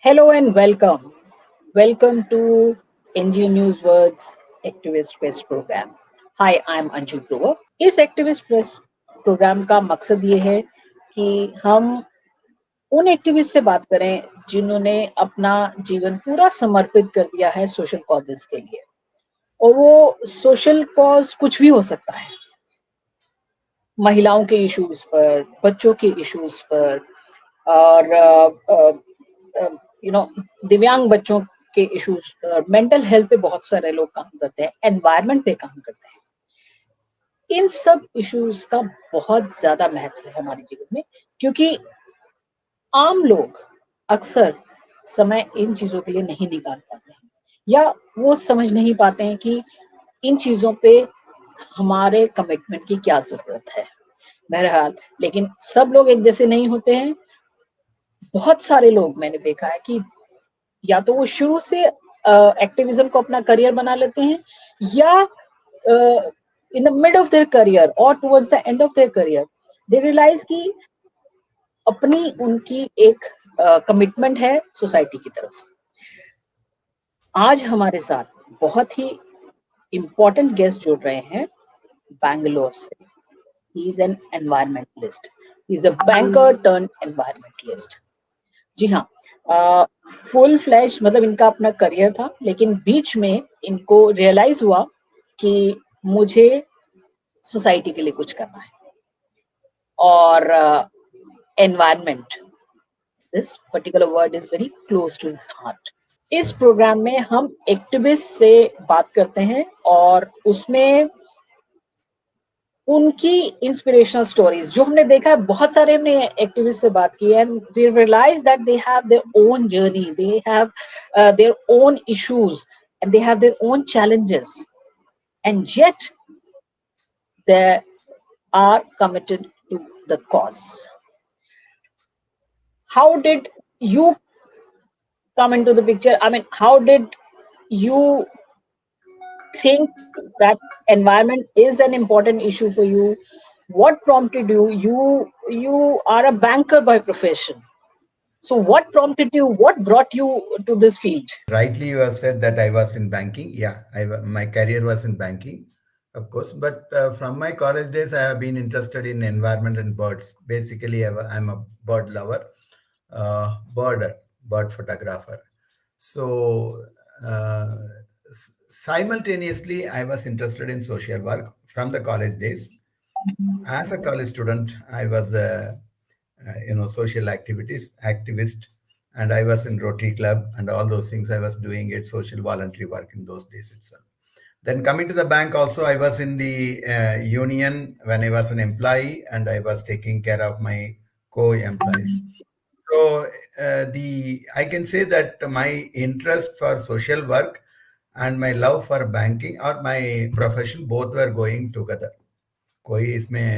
Hello and welcome. Welcome to NGO News Words Activist Press Program. Hi, I'm Anju Grover. इस activist press programme का मकसद ये है कि हम उन एक्टिविस्ट से बात करें जिन्होंने अपना जीवन पूरा समर्पित कर दिया है सोशल कॉजेस के लिए। और वो सोशल कॉज कुछ भी हो सकता है, महिलाओं के इश्यूज पर, बच्चों के इश्यूज पर, और दिव्यांग बच्चों के इश्यूज, मेंटल हेल्थ पे बहुत सारे लोग काम करते हैं, एनवायरनमेंट पे काम करते हैं। इन सब इश्यूज का बहुत ज्यादा महत्व है हमारे जीवन में, क्योंकि आम लोग अक्सर समय इन चीजों के लिए नहीं निकाल पाते हैं, या वो समझ नहीं पाते हैं कि इन चीजों पे हमारे कमिटमेंट की क्या जरूरत है। बहरहाल, लेकिन सब लोग एक जैसे नहीं होते हैं। बहुत सारे लोग मैंने देखा है कि या तो वो शुरू से एक्टिविज्म को अपना करियर बना लेते हैं, या in the mid of their career और towards the end of their career they realise कि अपनी उनकी एक कमिटमेंट है सोसाइटी की तरफ। आज हमारे साथ बहुत ही इम्पोर्टेंट गेस्ट जुड़ रहे हैं बैंगलोर से। He is an environmentalist, he is a banker turn environmentalist. जी हाँ, फुल फ्लैश मतलब इनका अपना करियर था, लेकिन बीच में इनको रियलाइज हुआ कि मुझे सोसाइटी के लिए कुछ करना है। और environment, this particular word is very close to his heart. इस प्रोग्राम में हम एक्टिविस्ट से बात करते हैं और उसमें उनकी इंस्पिरेशनल स्टोरीज जो हमने देखा है, बहुत सारे हमने एक्टिविस्ट से बात की है, and we realize that they have their own journey, they have their own issues, and they have their own challenges, and yet they are committed to the cause. How did you come into the picture? I mean, how did you think that environment is an important issue for you? What prompted you? You are a banker by profession. So what prompted you? What brought you to this field? Rightly, you have said that I was in banking. Yeah, my career was in banking, of course. But from my college days, I have been interested in environment and birds. Basically, I'm a bird lover, birder, bird photographer. So simultaneously, I was interested in social work from the college days. As a college student, I was a social activities activist, and I was in Rotary Club and all those things. I was doing it social voluntary work in those days itself. Then coming to the bank, also I was in the union when I was an employee, and I was taking care of my co-employees. So the I can say that my interest for social work and my love for banking or my profession both were going together. कोई इसमें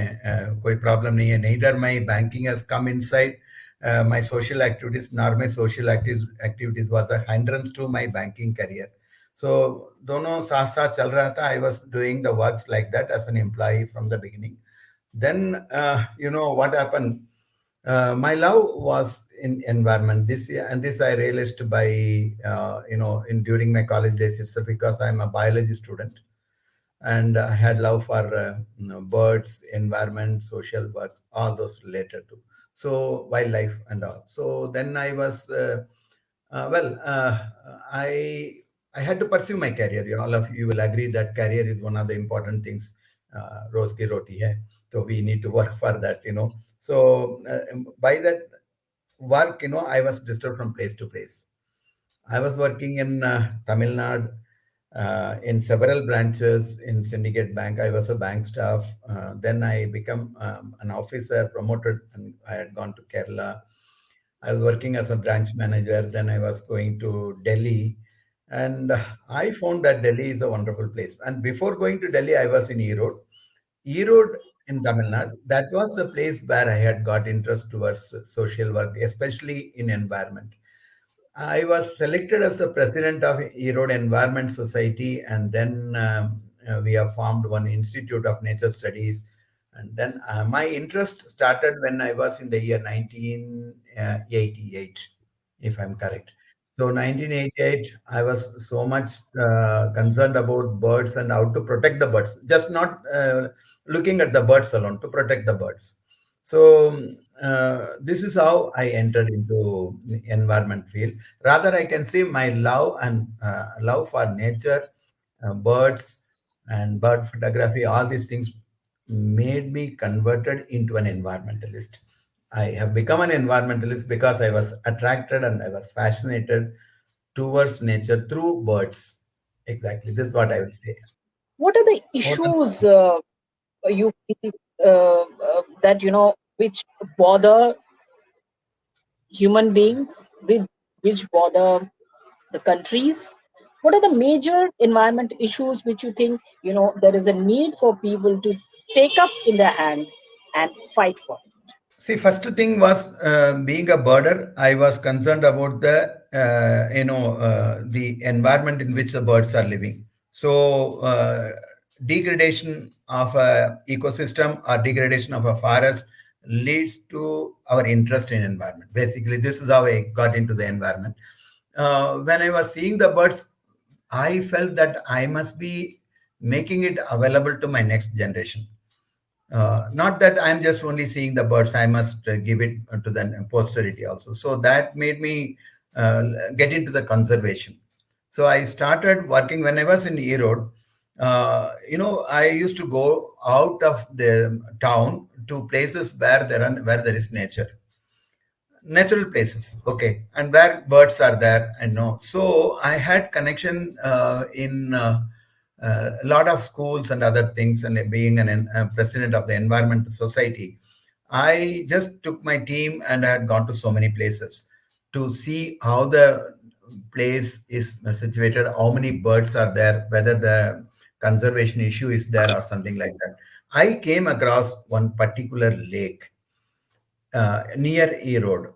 कोई problem नहीं है. neither my banking has come inside my social activities, nor my social activities was a hindrance to my banking career. So दोनों साथ साथ चल रहा था. I was doing the works like that as an employee from the beginning. Then what happened, my love was in environment this year, and this I realized by in during my college days itself, because I'm a biology student, and I had love for birds, environment, social work, all those related to so wildlife and all. So then I was well, I had to pursue my career. All of you will agree that career is one of the important things. Roz ki roti hai, so we need to work for that. So by that work, I was disturbed from place to place. I was working in Tamil Nadu, in several branches in Syndicate Bank. I was a bank staff. Then I became an officer, promoted, and I had gone to Kerala. I was working as a branch manager. Then I was going to Delhi. And I found that Delhi is a wonderful place. And before going to Delhi, I was in Erode. Erode in Tamil Nadu. That was the place where I had got interest towards social work, especially in environment. I was selected as the president of Erode Environment Society, and then we have formed one Institute of Nature Studies. And then my interest started when I was in the year 1988. if I'm correct. So 1988, I was so much concerned about birds and how to protect the birds, just not looking at the birds alone, to protect the birds. So this is how I entered into the environment field. Rather, I can say my love and love for nature, birds, and bird photography, all these things made me converted into an environmentalist. I have become an environmentalist because I was attracted and I was fascinated towards nature through birds. Exactly. This is what I will say. What are the More than issues you feel that which bother human beings, which bother the countries? What are the major environment issues which you think there is a need for people to take up in their hand and fight for? See, first thing was being a birder. I was concerned about the the environment in which the birds are living. So degradation of a ecosystem or degradation of a forest leads to our interest in environment. Basically, this is how I got into the environment. When I was seeing the birds, I felt that I must be making it available to my next generation. Not that I'm just only seeing the birds, I must give it to the posterity also. So that made me get into the conservation. So I started working when I was in Erode. I used to go out of the town to places where there is nature, natural places, okay, and where birds are there, and no. So I had connection in a lot of schools and other things, and being an president of the environmental society, I just took my team and I had gone to so many places to see how the place is situated, how many birds are there, whether the conservation issue is there or something like that. I came across one particular lake near Erode.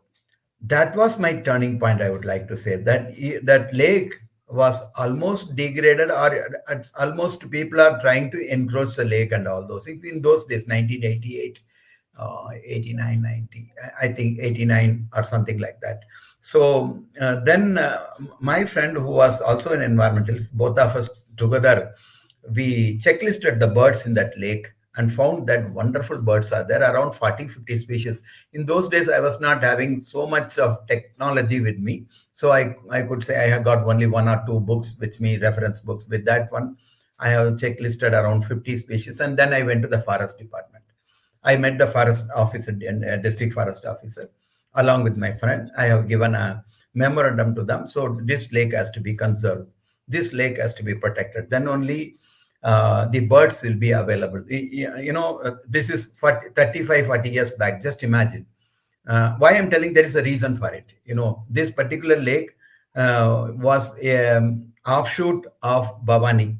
That was my turning point. I would like to say that that lake was almost degraded, or it's almost people are trying to encroach the lake and all those things in those days, 1988, 89, 90, I think 89 or something like that. So then my friend, who was also an environmentalist, both of us together, we checklisted the birds in that lake and found that wonderful birds are there, around 40, 50 species. In those days, I was not having so much of technology with me. So I could say I have got only one or two books with me, reference books. With that one, I have checklisted around 50 species. And then I went to the forest department. I met the forest officer, district forest officer, along with my friend. I have given a memorandum to them. So this lake has to be conserved. This lake has to be protected. Then only the birds will be available. This is 40, 35, 40 years back. Just imagine. Why I'm telling, there is a reason for it. This particular lake was an offshoot of Bhavani.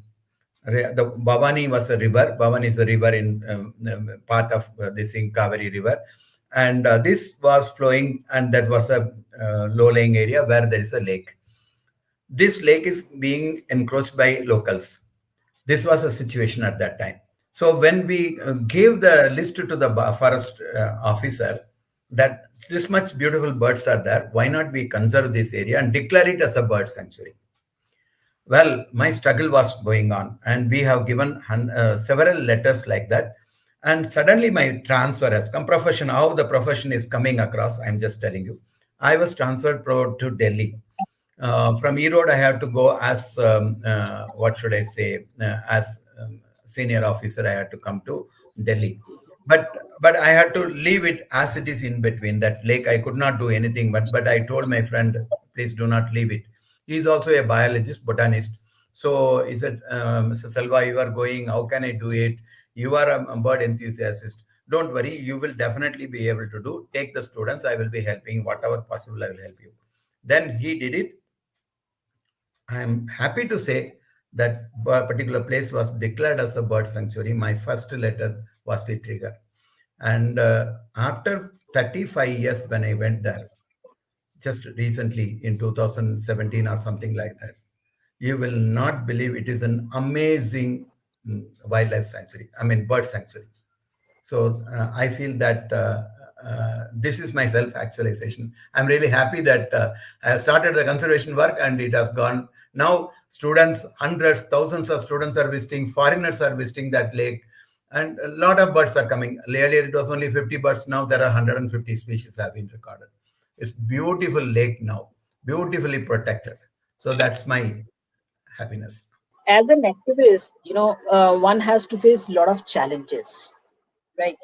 The Bhavani was a river. Bhavani is a river in part of this Kaveri river. And this was flowing, and that was a low-lying area where there is a lake. This lake is being encroached by locals. This was a situation at that time. So when we gave the list to the forest officer that this much beautiful birds are there, why not we conserve this area and declare it as a bird sanctuary? Well, my struggle was going on, and we have given several letters like that. And suddenly my transfer has come. Profession, how the profession is coming across, I'm just telling you. I was transferred to Delhi. From Erode, I have to go as, what should I say, as senior officer, I had to come to Delhi. But I had to leave it as it is in between. That lake, I could not do anything. But I told my friend, please do not leave it. He's also a biologist, botanist. So he said, Mr. Selva, you are going, how can I do it? You are a bird enthusiast. Don't worry, you will definitely be able to do. Take the students, I will be helping. Whatever possible, I will help you. Then he did it. I am happy to say that particular place was declared as a bird sanctuary. My first letter was the trigger. And after 35 years, when I went there, just recently in 2017 or something like that, you will not believe, it is an amazing wildlife sanctuary. I mean, bird sanctuary. So I feel that this is my self actualization. I'm really happy that I have started the conservation work and it has gone. Now students, hundreds, thousands of students are visiting, foreigners are visiting that lake, and a lot of birds are coming. Earlier it was only 50 birds, now there are 150 species have been recorded. It's beautiful lake now, beautifully protected. So that's my happiness. As an activist, one has to face a lot of challenges, right?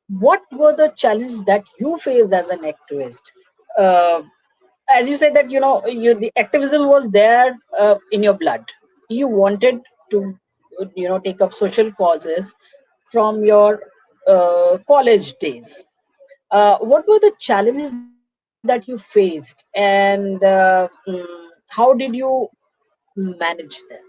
What were the challenges that you faced as an activist? Uh, as you said that the activism was there in your blood. You wanted to take up social causes from your college days. What were the challenges that you faced, and how did you manage them?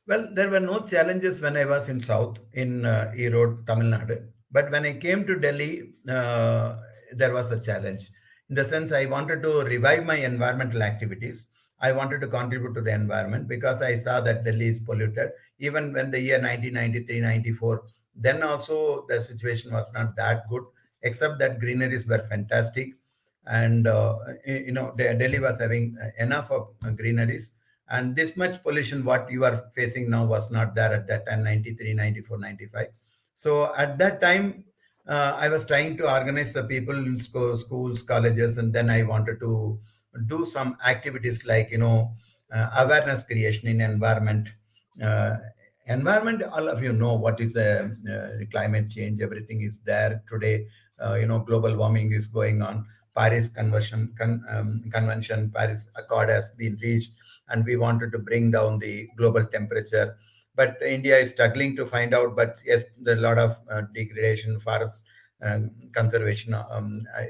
Well, there were no challenges when I was in South, in Erode, Tamil Nadu. But when I came to Delhi, there was a challenge. In the sense, I wanted to revive my environmental activities. I wanted to contribute to the environment because I saw that Delhi is polluted. Even when the year 1993, 94, then also the situation was not that good, except that greeneries were fantastic. And, Delhi was having enough of greeneries, and this much pollution what you are facing now was not there at that time, 93, 94, 95. So at that time, I was trying to organize the people in schools, colleges, and then I wanted to do some activities like awareness creation in environment. uh, Environment, all of you know what is the climate change. Everything is there today. Global warming is going on. Paris convention, Paris Accord has been reached, and we wanted to bring down the global temperature. But India is struggling to find out. But yes, there are a lot of degradation, forest conservation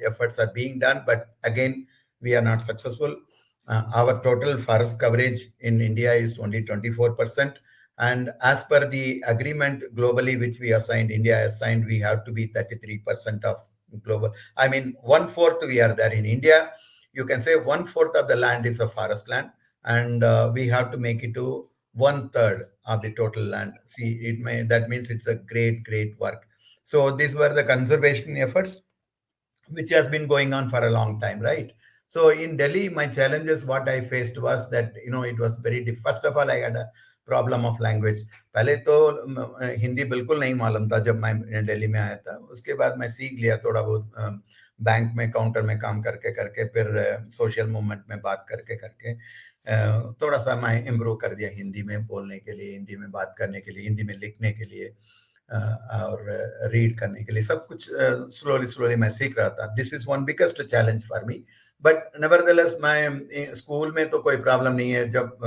efforts are being done. But again, we are not successful. Our total forest coverage in India is only 24%. And as per the agreement globally, which we assigned, India has signed, we have to be 33% of global. I mean, one fourth we are there in India. You can say one fourth of the land is a forest land, and we have to make it to one third of the total land. See, that means it's a great work. So these were the conservation efforts which has been going on for a long time, right? So in Delhi, my challenges, what I faced was that, it was very first of all, I had a problem of language. पहले तो हिंदी बिल्कुल नहीं मालूम था जब मैं दिल्ली में आया था. उसके बाद मैं सीख लिया थोड़ा बहुत, बैंक में काउंटर में काम करके करके, फिर सोशल मूवमेंट में बात करके करके थोड़ा सा मैं इम्प्रूव कर दिया हिंदी में बोलने के लिए, हिंदी में बात करने के लिए, हिंदी में लिखने के लिए और रीड करने के लिए. सब कुछ स्लोली स्लोली मैं सीख रहा था. This is one biggest challenge for me. But nevertheless मैं स्कूल में तो कोई प्रॉब्लम नहीं है. जब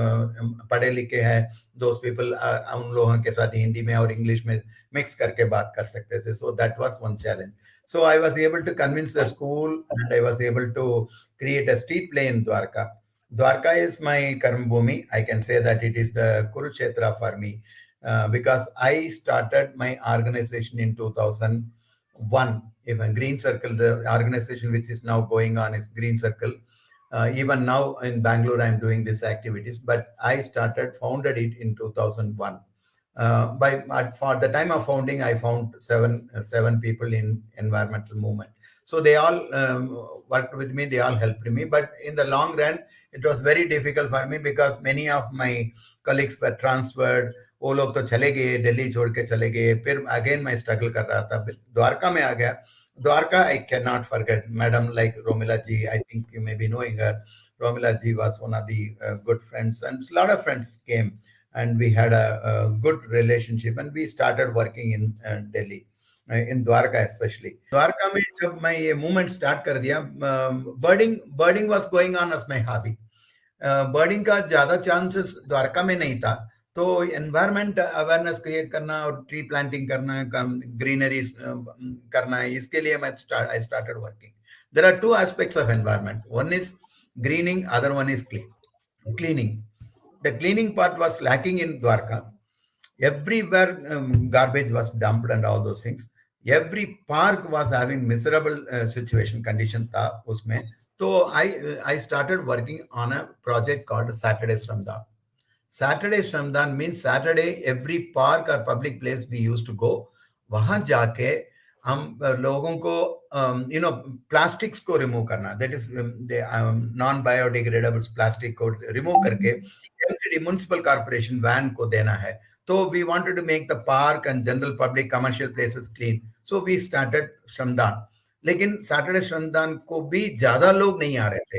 पढ़े लिखे हैं दोस्त पीपल, उन लोगों के साथ हिंदी में और इंग्लिश में मिक्स करके बात कर सकते थे. So that was one challenge. So I was able to convince the school, and I was able to create a street play in Dwarka. Dwarka is my karma bhumi. I can say that it is the Kurukshetra for me, because I started my organization in 2001. Even Green Circle, the organization which is now going on is Green Circle. Even now in Bangalore, I'm doing these activities, but I founded it in 2001. For the time of founding, I found seven people in environmental movement. So they all worked with me. They all helped me. But in the long run, it was very difficult for me because many of my colleagues were transferred. वो लोग तो चले गए, दिल्ली छोड़ के चले गए. फिर अगेन मैं स्ट्रगल कर रहा था. द्वारका में आ गया. Dwarka, I cannot forget. Madam like Romila ji, I think you may be knowing her. Romila ji was one of the good friends, and a lot of friends came, and we had a good relationship, and we started working in Delhi, in Dwarka especially. Dwarka में जब मैं ये movement start कर दिया, birding was going on as my hobby. बर्डिंग का ज्यादा chances Dwarka में नहीं था. तो एनवायरमेंट अवेयरनेस क्रिएट करना और ट्री प्लांटिंग करना, ग्रीनरीज करना है, इसके लिए मैं I started working. There are two aspects of environment. One is greening, other one is cleaning. The cleaning part was lacking in Dwarka. Everywhere garbage was dumped and all those things. Every park was having miserable situation condition tha usme. So I started working on a project called Saturday Shramdan. Saturday Shramdan means Saturday every park or public place we used to go. वहां जाके हम लोगों को plastics को remove करना, that is non biodegradable plastic को remove करके MCD municipal corporation van को देना है. तो we wanted to make the park and general public commercial places clean, so we started श्रमदान. लेकिन सैटरडे श्रमदान को भी ज्यादा लोग नहीं आ रहे थे.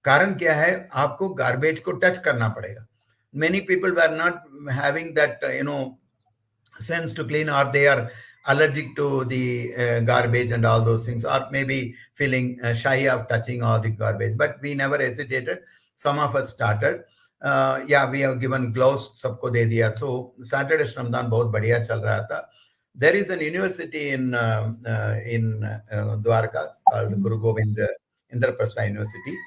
कारण क्या है, आपको गार्बेज को टच करना पड़ेगा. Many people were not having that sense to clean, or they are allergic to the garbage and all those things, or maybe feeling shy of touching all the garbage. But we never hesitated. Some of us started. Yeah, we have given gloves, सबको दे दिया. So Saturday श्रमदान बहुत बढ़िया चल रहा था. There is an university in Dwarka called Guru Govind Indraprastha University.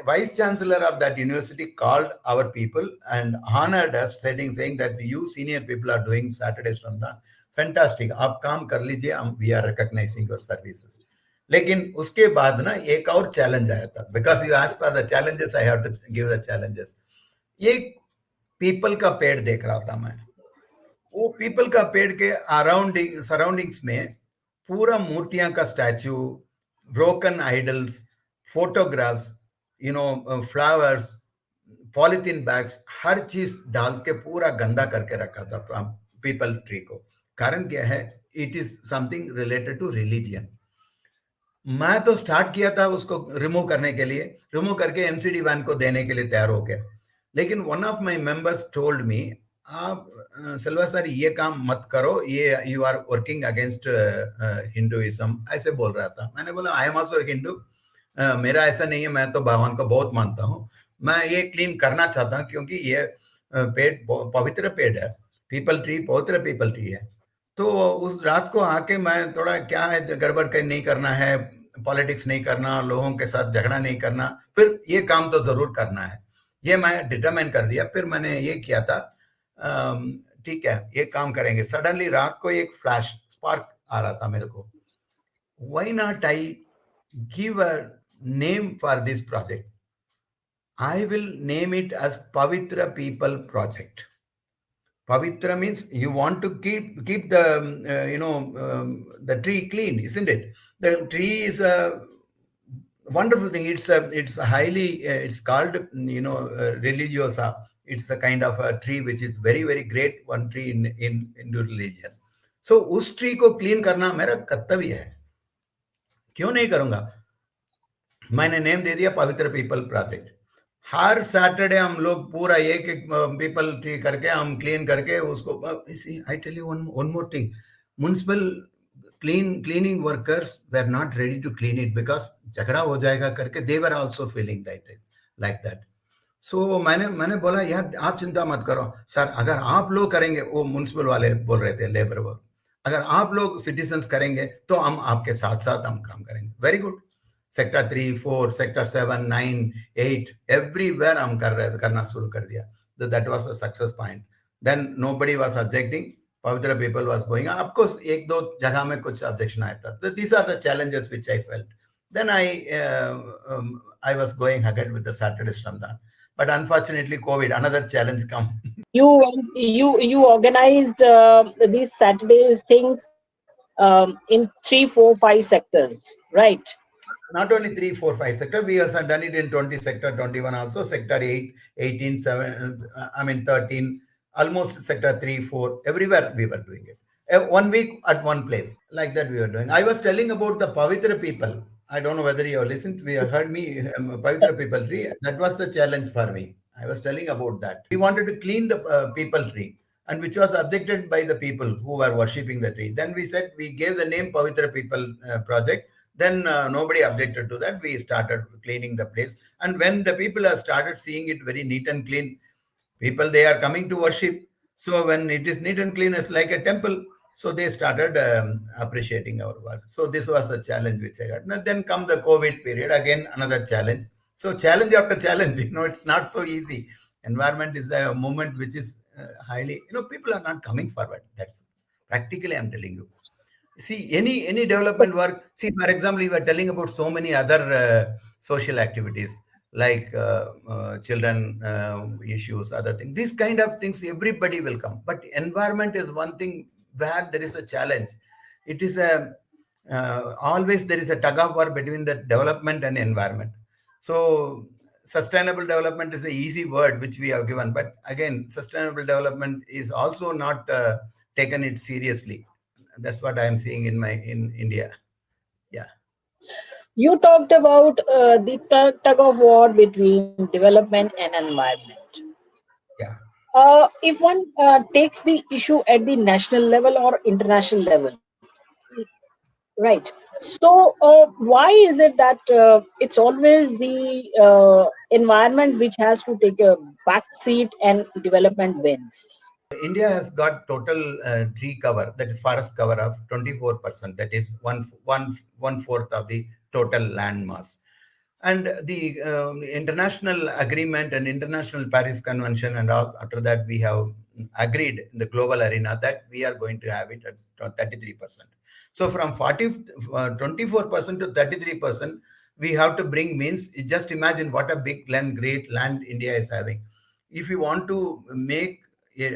Vice Chancellor of that university called our people and honored us, saying that you senior people are doing Saturdays Ramadan. Fantastic. आप काम कर लीजिए, we are recognizing your services. लेकिन उसके बाद ना एक और चैलेंज आया था. Because you asked for the challenges, I have to give the challenges. ये पीपल का पेड़ देख रहा था मैं. वो पीपल का पेड़ के सराउंडिंग्स में पूरा मूर्तियां का statue, broken idols, photographs, flowers, polythene bags, हर चीज डाल के पूरा गंदा करके रखा था पीपल ट्री को. कारण क्या है, it is something related to religion. मैं तो स्टार्ट किया था उसको रिमूव करने के लिए, रिमूव करके एमसीडी वैन को देने के लिए तैयार हो गया. लेकिन one of my members told me, आप सेल्वा सर ये काम मत करो, ये you are working against Hinduism, ऐसे बोल रहा था. मैंने बोला आई एम आल्सो हिंदू, मेरा ऐसा नहीं है, मैं तो भगवान को बहुत मानता हूँ, मैं ये क्लीन करना चाहता हूँ क्योंकि ये पेड़ पवित्र पेड़ है, पीपल ट्री पवित्र पीपल ट्री है. तो उस रात को आके मैं थोड़ा क्या है, गड़बड़ नहीं करना है, पॉलिटिक्स नहीं करना, लोगों के साथ झगड़ा नहीं करना, फिर ये काम तो जरूर करना है, ये मैं डिटरमाइन कर दिया. फिर मैंने ये किया था, ठीक है ये काम करेंगे. सडनली रात को एक फ्लैश स्पार्क आ रहा था मेरे को, why not I give a name for this project. I will name it as Pavitra People Project. Pavitra means you want to keep the the tree clean, isn't it? The tree is a wonderful thing. It's highly it's called religiosa. It's a kind of a tree which is very very great, one tree in Hindu religion. So उस tree को clean करना मेरा कर्तव्य है, क्यों नहीं करूंगा. मैंने नेम दे दिया पवित्र पीपल प्रोजेक्ट. हर सैटरडे हम लोग पूरा एक एक पीपल ट्री करके हम क्लीन करके उसको. I tell you one more thing, municipal cleaning workers were not ready to clean it because झगड़ा हो जाएगा करके, they were also feeling like that. So मैंने बोला यार आप चिंता मत करो सर, अगर आप लोग करेंगे, वो म्युनिसिपल वाले बोल रहे थे, लेबर वर्क, अगर आप लोग सिटीजन्स करेंगे तो हम आपके साथ साथ हम काम करेंगे. Very good. Sector 3, 4, sector 7, 9, 8 everywhere हम करना शुरू कर दिया. That was a success point. Then nobody was objecting, पवित्र people was going. Of course एक दो जगह में कुछ ऑब्जेक्शन आया था. These are the challenges which I felt. Then I was going ahead with the Saturday Ramadan, but unfortunately COVID, another challenge come. You organized these Saturdays things in 3, 4, 5 sectors, right? Not only 3, 4, 5 sector, we have done it in 20 sector, 21 also, sector 8, 18, 7, 13, almost sector 3, 4, everywhere we were doing it. 1 week at one place, like that we were doing. I was telling about the Pavitra people. I don't know whether you have listened, we heard me, Pavitra people tree. That was the challenge for me. I was telling about that. We wanted to clean the people tree, and which was objected by the people who were worshipping the tree. Then we said, we gave the name Pavitra People Project. Then nobody objected to that. We started cleaning the place. And when the people have started seeing it very neat and clean, people, they are coming to worship. So when it is neat and clean, it's like a temple. So they started appreciating our work. So this was a challenge which I got. And then come the COVID period, again, another challenge. So challenge after challenge, it's not so easy. Environment is a movement which is highly, people are not coming forward. That's practically, I'm telling you. See, any development work, see, for example, you were telling about so many other social activities like children issues, other things. These kind of things, everybody will come. But environment is one thing where there is a challenge. It is a always there is a tug of war between the development and environment. So sustainable development is an easy word which we have given, but again, sustainable development is also not taken it seriously. That's what I am seeing in India. Yeah, You talked about the tug of war between development and environment. yeah. If one takes the issue at the national level or international level, right? So, why is it that it's always the environment which has to take a back seat and development wins? India has got total tree cover, that is forest cover of 24%. That is one fourth of the total land mass. And the international agreement and international Paris Convention and all, after that we have agreed in the global arena that we are going to have it at 33%. So from 24% to 33%, we have to bring means, just imagine what a big land, great land India is having. If you want to make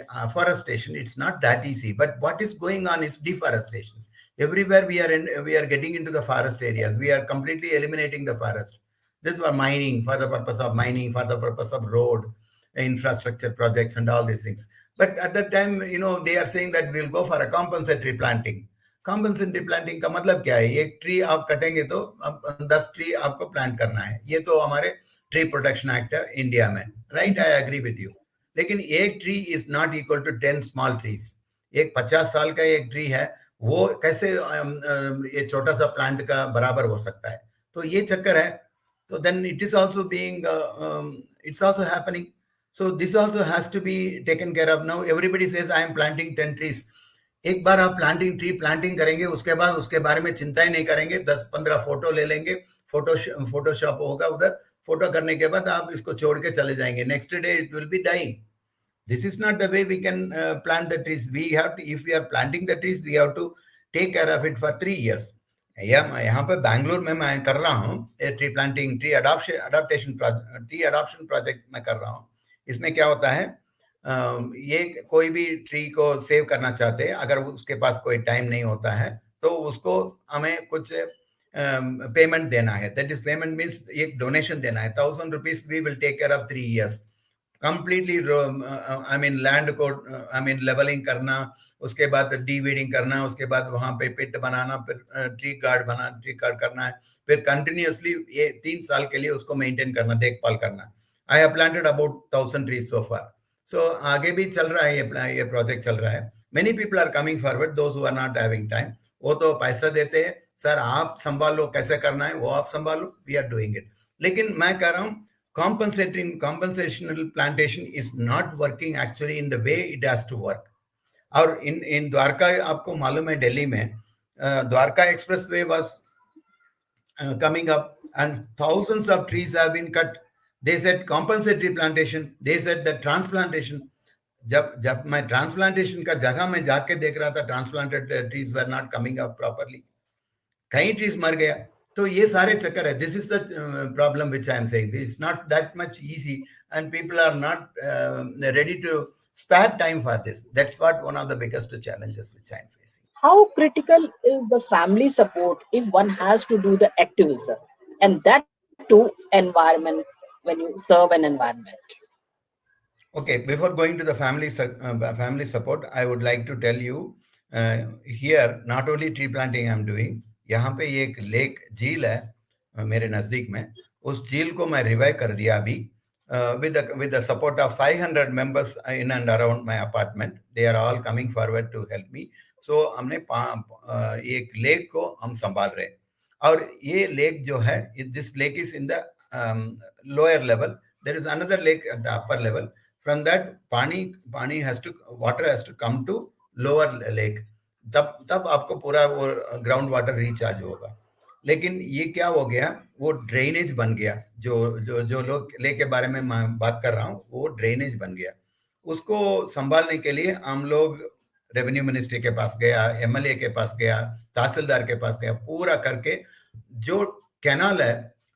afforestation, it's not that easy. But what is going on is deforestation. Everywhere we are getting into the forest areas. We are completely eliminating the forest. This was mining, for the purpose of mining, for the purpose of road, infrastructure projects, and all these things. But at that time, they are saying that we'll go for a compensatory planting. Compensatory planting का मतलब क्या है? एक tree आप कटेंगे तो अब 10 tree आपको प्लांट करना है. ये तो हमारे ट्री प्रोटेक्शन एक्ट है इंडिया में, right? I agree with you. लेकिन एक tree is not equal to 10 small trees. एक 50 साल का एक ट्री है, वो कैसे ये छोटा सा प्लांट का बराबर हो सकता है? तो ये चक्कर है. So then it is also being, it's also happening. So this also has to be taken care of. Now everybody says I am planting 10 trees. एक बार आप ट्री प्लांटिंग करेंगे, उसके बाद उसके बारे में चिंता ही नहीं करेंगे. 10-15 फोटो ले लेंगे, फोटोशॉप होगा उधर. फोटो करने के बाद आप इसको छोड़ के चले जाएंगे. Next day it will be dying. This is not the way we can plant the trees. We have to, if we are planting the trees, we have to take care of it for 3 years. यहाँ पे बैंगलोर में मैं कर रहा हूँ tree planting, tree adoption project मैं कर रहा हूँ. इसमें क्या होता है, ये कोई भी ट्री को सेव करना चाहते हैं, अगर उसके पास कोई टाइम नहीं होता है तो उसको हमें कुछ पेमेंट देना है. दैट इज पेमेंट मीन्स एक डोनेशन देना है. 1000 rupees we will take care of 3 years. Completely land को लेवलिंग करना, उसके बाद डीवीडिंग करना, उसके बाद वहां पे पिट बनाना, फिर ट्री गार्ड करना है, फिर कंटिन्यूअसली ये 3 साल के लिए उसको मेंटेन करना, देखभाल करना. I have planted about 1000 trees so far. So आगे भी चल रहा है, ये प्रोजेक्ट चल रहा है. Many people are coming forward, those who are not having time. वो तो पैसा देते हैं, सर आप संभालो, कैसे करना है वो आप संभालो, वी आर डूइंग इट. लेकिन मैं कह रहा हूँ compensational plantation is not working actually in the way it has to work. और in द्वारका, आपको मालूम है दिल्ली में Dwarka expressway was coming up and thousands of trees have been cut. They said compensatory plantation, they said the transplantation. जब मैं transplantation का जगह में जाके देख रहा था, transplanted trees were not coming up properly. कई ट्रीज मर गया. तो ये सारे चक्कर है. This is the problem which I am saying. It's not that much easy and people are not ready to spare time for this. That's what one of the biggest challenges which I am facing. How critical is the family support if one has to do the activism, and that too environment, when you serve an environment? Okay, before going to the family support, I would like to tell you here not only tree planting I am doing. यहाँ पे एक lake झील है मेरे नजदीक में. उस झील को मैं रिवाइव कर दिया अभी with the support of 500 members in and around my apartment. They are all coming forward to help me. So हमने एक लेक को हम संभाल रहे. और ये लेक जो है, this lake is in the lower level. There is another lake at the upper level. From that water has to come to lower lake. तब आपको पूरा वो ग्राउंड वाटर रिचार्ज होगा. लेकिन ये क्या हो गया, वो ड्रेनेज बन गया. जो लोग लेक के बारे में मैं बात कर रहा हूँ, वो ड्रेनेज बन गया. उसको संभालने के लिए हम लोग रेवेन्यू मिनिस्ट्री के पास गया, एमएलए के पास गया, तहसीलदार के पास गया. पूरा करके जो कैनाल है,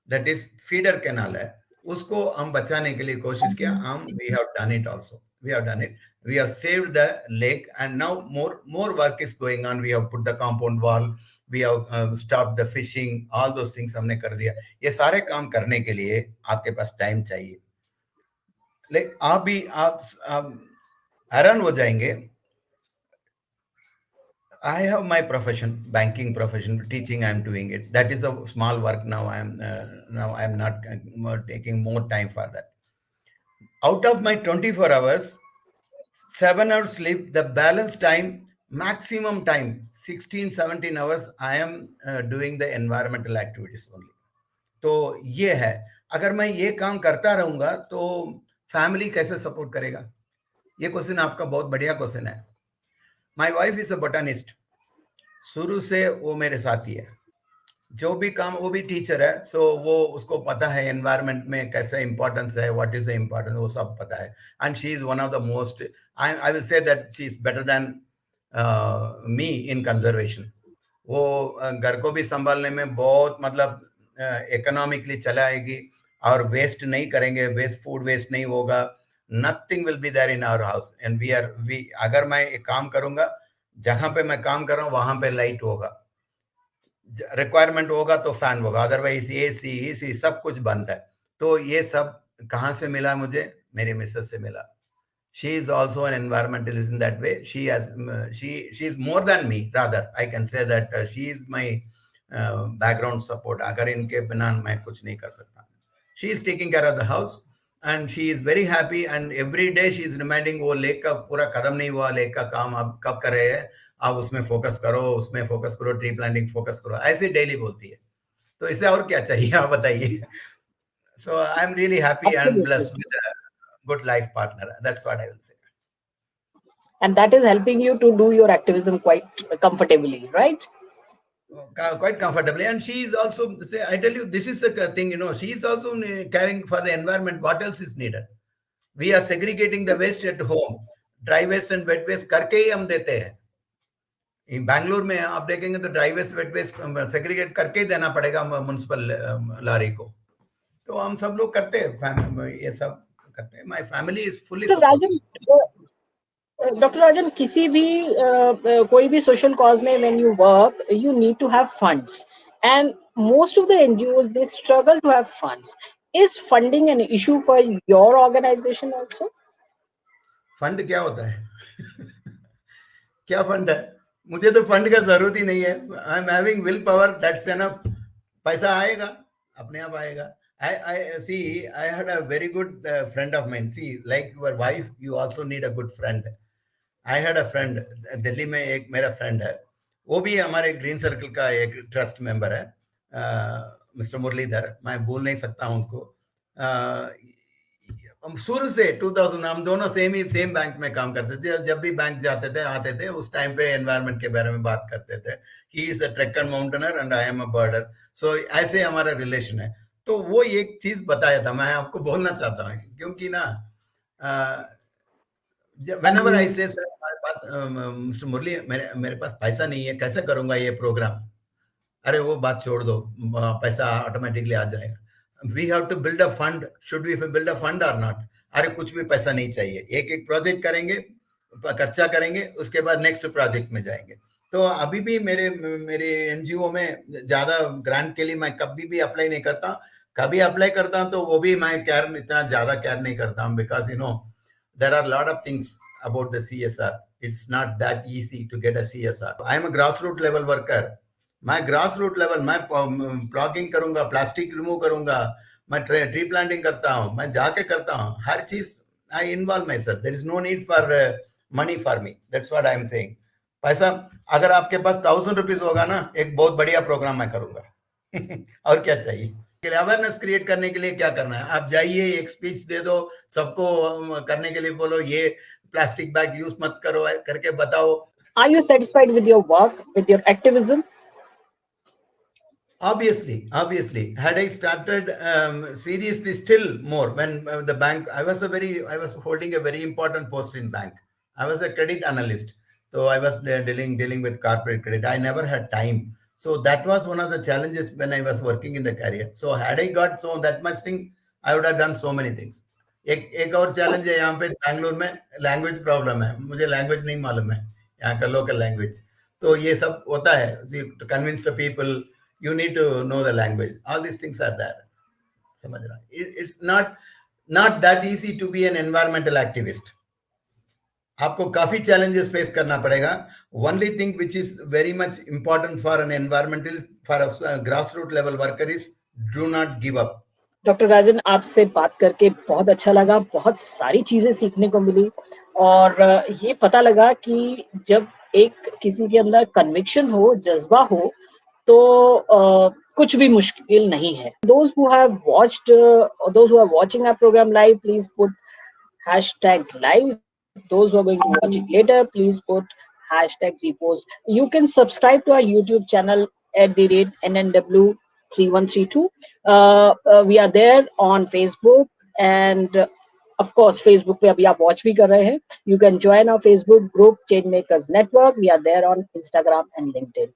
दैट इज फीडर कैनाल है, उसको हम बचाने के लिए कोशिश किया. We have done it also. We have done it. We have saved the lake, and now more work is going on. We have put the compound wall. We have stopped the fishing. All those things हमने कर दिया. ये सारे काम करने के लिए आपके पास टाइम चाहिए. लेकिन आप हैरान हो जाएंगे. I have my profession, banking profession, teaching. I'm doing it. That is a small work now. I'm not taking more time for that. Out of my 24 hours, 7 hours sleep, the balance time, maximum time, 16, 17 hours, I am doing the environmental activities only. तो ये है. अगर मैं ये काम करता रहूंगा तो फैमिली कैसे सपोर्ट करेगा? ये क्वेश्चन आपका बहुत बढ़िया क्वेश्चन है. My wife is a botanist. शुरू से वो मेरे साथ ही है. जो भी काम, वो भी टीचर है, सो वो उसको पता है एनवायरनमेंट में कैसे इंपॉर्टेंस है, व्हाट इज द इंपॉर्टेंस, वो सब पता है. And she is one of the most, I will say that she is better than me in conservation. वो घर को भी संभालने में बहुत मतलब इकोनॉमिकली चलाएगी और वेस्ट नहीं करेंगे, फूड वेस्ट नहीं होगा. Nothing will be there in our house. And we अगर मैं एक काम करूंगा, जहां पे मैं काम कर रहा हूँ वहां पे लाइट होगा, रिक्वायरमेंट होगा तो फैन होगा, अदरवाइज एसी सब कुछ बंद है. तो ये सब कहाँ से मिला मुझे? मेरे मिसेस से मिला. She is also an environmentalist in that way. She is more than me, rather I can say that she is my background support. अगर इनके बिना मैं कुछ नहीं कर सकता. She is taking care of the house and she is very happy, and every day she is reminding वो lake का पूरा कदम नहीं हुआ, लेक का काम आप कब कर रहे हैं, आप उसमें फोकस करो, ट्री प्लांटिंग फोकस करो, ऐसे डेली बोलती है. तो इससे और क्या चाहिए आप बताइए. So I'm really happy and blessed with a good life partner. That's what I will say. And that is helping you to do your activism quite comfortably, right? Quite comfortably. And she is also, say, I tell you, this is the thing, she is also caring for the environment. What else is needed? We are segregating the waste at home. Dry waste and wet waste करके ही हम देते हैं. In Bangalore में आप देखेंगे तो dry waste, wet waste segregate करके ही देना पड़ेगा म्युनिसिपल लारी को. तो हम सब लोग करते हैं, ये सब करते हैं. My family is fully supportive. Doctor Rajan, किसी भी कोई भी सोशल कॉज में when you work, you need to have funds, and most of the NGOs they struggle to have funds. Is funding an issue for your organisation also? Fund क्या होता है? क्या fund है? मुझे तो फंड का जरूरत ही नहीं है. I am having will power, that's enough. पैसा आएगा, अपने आप आएगा. I had a very good friend of mine. See, like your wife, you also need a good friend. I had a friend, Delhi में एक मेरा फ्रेंड है, वो भी हमारे ग्रीन सर्कल का एक ट्रस्ट मेंबर है, मिस्टर मुरलीधर. मैं भूल नहीं सकता उनको. हम शुरू से 2000 हम दोनों सेम बैंक में काम करते थे. जब भी बैंक जाते थे आते थे, उस टाइम पे एनवायरनमेंट के बारे में बात करते थे. He is a trekker mountaineer and I am a birder. So ऐसे हमारा रिलेशन है. तो वो एक चीज बताया था, मैं आपको बोलना चाहता हूँ, क्योंकि ना whenever I say सर हमारे पास मिस्टर मुरली मेरे पास पैसा नहीं है, कैसे करूंगा ये प्रोग्राम? अरे वो बात छोड़ दो, पैसा ऑटोमेटिकली आ जाएगा. We have to build a fund. Should we build a fund और नॉट? अरे कुछ भी पैसा नहीं चाहिए, एक प्रोजेक्ट करेंगे, खर्चा करेंगे, उसके बाद नेक्स्ट प्रोजेक्ट में जाएंगे. तो अभी भी मेरे एनजीओ में ज्यादा ग्रांट के लिए मैं कभी भी अप्लाई नहीं करता. कभी अप्लाई करता हूं तो वो भी मैं इतना ज्यादा केयर नहीं करता हूं, because there are a lot of things about the CSR. It's not that easy to get a CSR. I am a grassroots level worker. मैं grassroots level, मैं प्लॉगिंग करूंगा, प्लास्टिक रिमूव करूंगा, मैं ट्री प्लांटिंग करता हूं, मैं जाके करता हूं, हर चीज I involve myself. There is no need for money for me. That's what I am saying. पैसा अगर आपके पास 1000 रुपीज होगा ना, एक बहुत बढ़िया प्रोग्राम मैं करूंगा. और क्या चाहिए? अवेयरनेस क्रिएट करने के लिए क्या करना है? आप जाइए, एक स्पीच दे दो, सबको करने के लिए बोलो ये प्लास्टिक बैग यूज मत करो करके बताओ. Are you satisfied with your work, with your activism? Obviously. Had I started seriously, still more when the bank, I was holding a very important post in bank. I was a credit analyst, so I was dealing with corporate credit. I never had time. So that was one of the challenges when I was working in the career. So had I got so that much thing, I would have done so many things. एक और challenge है यहाँ पे बैंगलोर में, language problem है, मुझे language नहीं मालूम है यहाँ का लोकल लैंग्वेज, तो ये सब होता है, to convince the people you need to know the language, all this things are there, समझ रहा है, it's not that easy to be an environmental activist, आपको काफी चैलेंजेस फेस करना पड़ेगा, only thing which is very much important for an environmentalist, for a grass root level worker is do not give up. Doctor Rajan, आपसे बात करके बहुत अच्छा लगा, बहुत सारी चीजें सीखने को मिली और ये पता लगा कि जब एक किसी के अंदर कन्विक्शन हो, जज्बा हो, तो कुछ भी मुश्किल नहीं है। Those who have watched, or those who are watching our program live, please put #live. Those who are going to watch it later, please put #repost. You can subscribe to our YouTube channel @NNW3132. We are there on Facebook and of course Facebook पे अभी आप watch भी कर रहे हैं. You can join our Facebook group Change Makers Network. We are there on Instagram and LinkedIn.